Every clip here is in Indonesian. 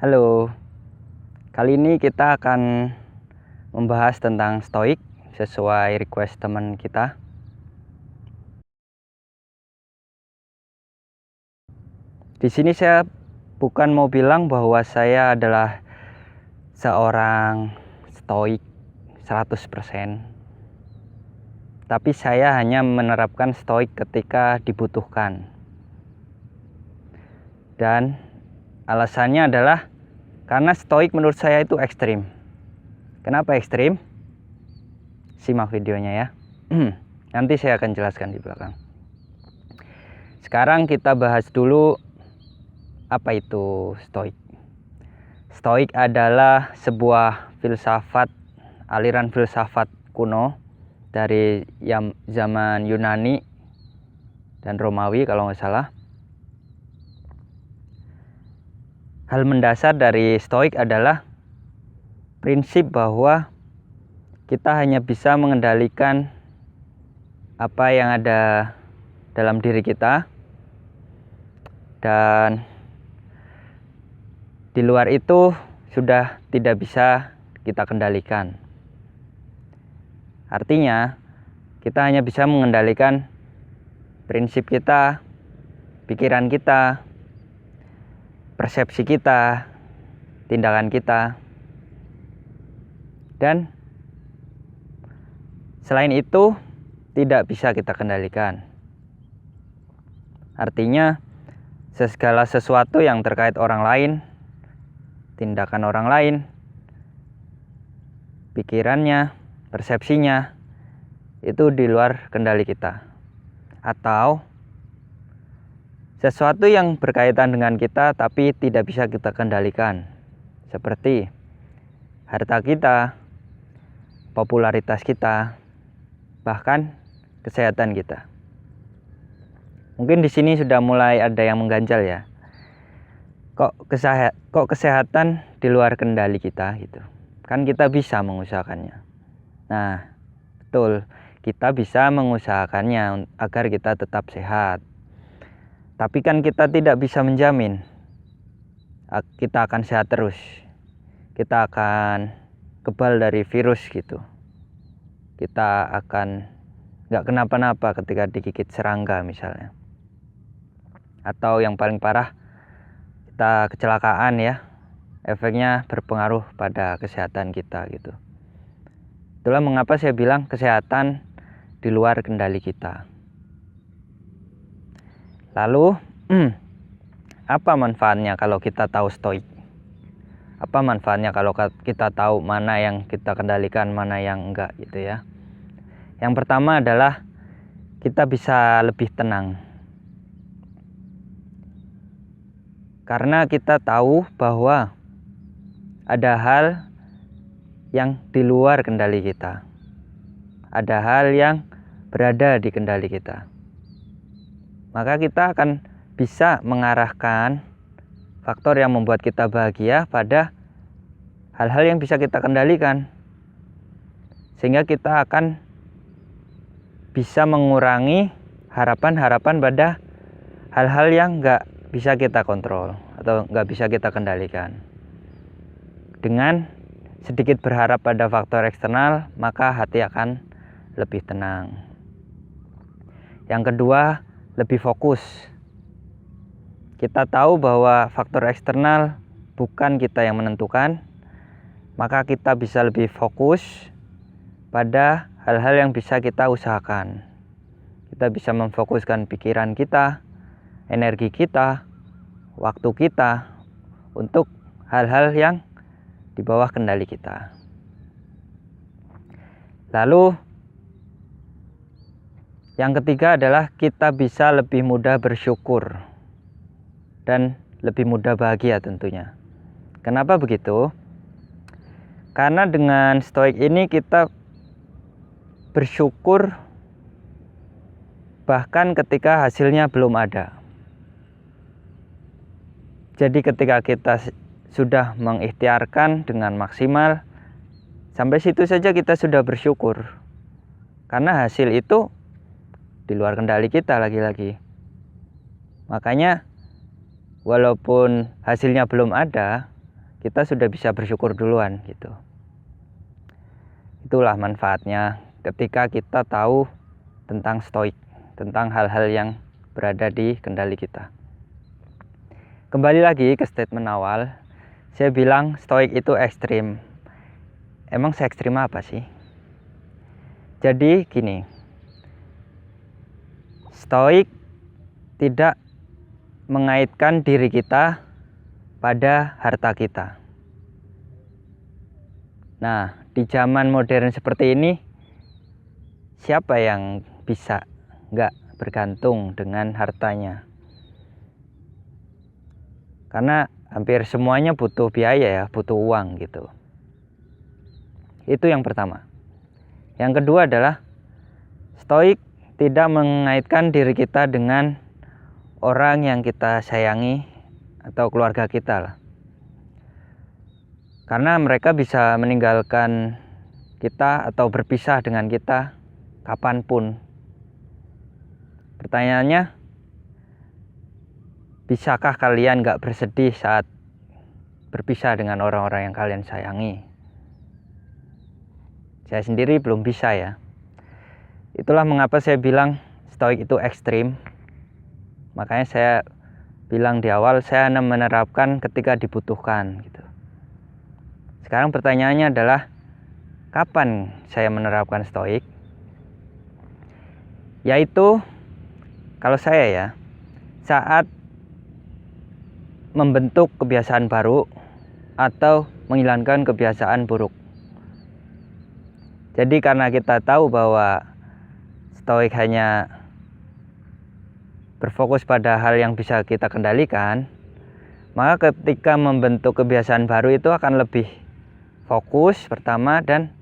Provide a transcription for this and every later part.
Halo, kali ini kita akan membahas tentang stoik sesuai request teman kita. Di sini saya bukan mau bilang bahwa saya adalah seorang stoik 100%, tapi saya hanya menerapkan stoik ketika dibutuhkan. Dan alasannya adalah karena stoik menurut saya itu ekstrim. Kenapa ekstrim? Simak videonya ya. Nanti saya akan jelaskan di belakang. Sekarang kita bahas dulu apa itu stoik. Stoik adalah sebuah filsafat, aliran filsafat kuno dari zaman Yunani dan Romawi kalau nggak salah. Hal mendasar dari stoik adalah prinsip bahwa kita hanya bisa mengendalikan apa yang ada dalam diri kita, dan di luar itu sudah tidak bisa kita kendalikan. Artinya kita hanya bisa mengendalikan prinsip kita, pikiran kita, persepsi kita, tindakan kita, dan selain itu tidak bisa kita kendalikan. Artinya segala sesuatu yang terkait orang lain, tindakan orang lain, pikirannya, persepsinya, itu di luar kendali kita. Atau sesuatu yang berkaitan dengan kita tapi tidak bisa kita kendalikan, seperti harta kita, popularitas kita, bahkan kesehatan kita. Mungkin di sini sudah mulai ada yang mengganjal ya. Kok kesehatan di luar kendali kita gitu. Kan kita bisa mengusahakannya. Nah, betul, kita bisa mengusahakannya agar kita tetap sehat. Tapi kan kita tidak bisa menjamin kita akan sehat terus. Kita akan kebal dari virus gitu. Kita akan nggak kenapa-napa ketika digigit serangga misalnya. Atau yang paling parah, kita kecelakaan ya. Efeknya berpengaruh pada kesehatan kita gitu. Itulah mengapa saya bilang kesehatan di luar kendali kita. Lalu, apa manfaatnya kalau kita tahu stoik? Apa manfaatnya kalau kita tahu mana yang kita kendalikan, mana yang enggak gitu ya? Yang pertama adalah kita bisa lebih tenang. Karena kita tahu bahwa ada hal yang di luar kendali kita. Ada hal yang berada di kendali kita. Maka kita akan bisa mengarahkan faktor yang membuat kita bahagia pada hal-hal yang bisa kita kendalikan. Sehingga kita akan bisa mengurangi harapan-harapan pada hal-hal yang nggak bisa kita kontrol atau nggak bisa kita kendalikan. Dengan sedikit berharap pada faktor eksternal, maka hati akan lebih tenang. Yang kedua, lebih fokus. Kita tahu bahwa faktor eksternal bukan kita yang menentukan, maka kita bisa lebih fokus pada hal-hal yang bisa kita usahakan. Kita bisa memfokuskan pikiran kita, energi kita, waktu kita untuk hal-hal yang di bawah kendali kita. Lalu yang ketiga adalah kita bisa lebih mudah bersyukur dan lebih mudah bahagia tentunya. Kenapa begitu? Karena dengan stoik ini kita bersyukur bahkan ketika hasilnya belum ada. Jadi ketika kita sudah mengikhtiarkan dengan maksimal, sampai situ saja kita sudah bersyukur. Karena hasil itu di luar kendali kita lagi-lagi. Makanya walaupun hasilnya belum ada, kita sudah bisa bersyukur duluan gitu. Itulah manfaatnya ketika kita tahu tentang stoik, tentang hal-hal yang berada di kendali kita. Kembali lagi ke statement awal, saya bilang stoik itu ekstrim. Emang se ekstrim apa sih? Jadi gini, stoik tidak mengaitkan diri kita pada harta kita. Nah, di zaman modern seperti ini, siapa yang bisa nggak bergantung dengan hartanya? Karena hampir semuanya butuh biaya ya, butuh uang gitu. Itu yang pertama. Yang kedua adalah stoik tidak mengaitkan diri kita dengan orang yang kita sayangi atau keluarga kita lah. Karena mereka bisa meninggalkan kita atau berpisah dengan kita kapanpun. Pertanyaannya, bisakah kalian gak bersedih saat berpisah dengan orang-orang yang kalian sayangi? Saya sendiri belum bisa ya. Itulah mengapa saya bilang stoik itu ekstrim. Makanya saya bilang di awal, saya hanya menerapkan ketika dibutuhkan gitu. Sekarang pertanyaannya adalah, kapan saya menerapkan stoik? Yaitu kalau saya ya, saat membentuk kebiasaan baru atau menghilangkan kebiasaan buruk. Jadi karena kita tahu bahwa stoik hanya berfokus pada hal yang bisa kita kendalikan, maka ketika membentuk kebiasaan baru itu akan lebih fokus pertama dan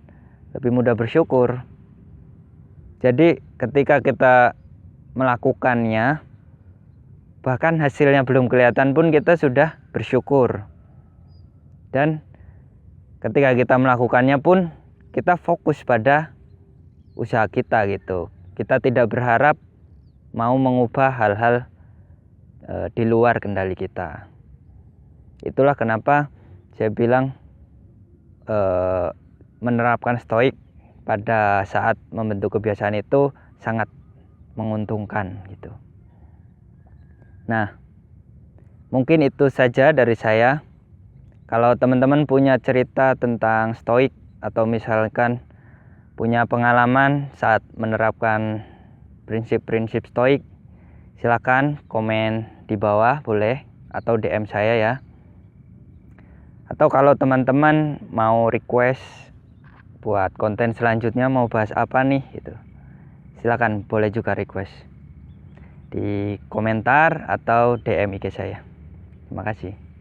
lebih mudah bersyukur. Jadi ketika kita melakukannya, bahkan hasilnya belum kelihatan pun kita sudah bersyukur. Dan ketika kita melakukannya pun kita fokus pada usaha kita gitu. Kita tidak berharap mau mengubah hal-hal di luar kendali kita. Itulah kenapa saya bilang menerapkan stoik pada saat membentuk kebiasaan itu sangat menguntungkan gitu. Nah, mungkin itu saja dari saya. Kalau teman-teman punya cerita tentang stoik atau misalkan punya pengalaman saat menerapkan prinsip-prinsip stoik, silakan komen di bawah boleh, atau DM saya ya. Atau kalau teman-teman mau request buat konten selanjutnya mau bahas apa nih gitu, silakan boleh juga request di komentar atau DM IG saya. Terima kasih.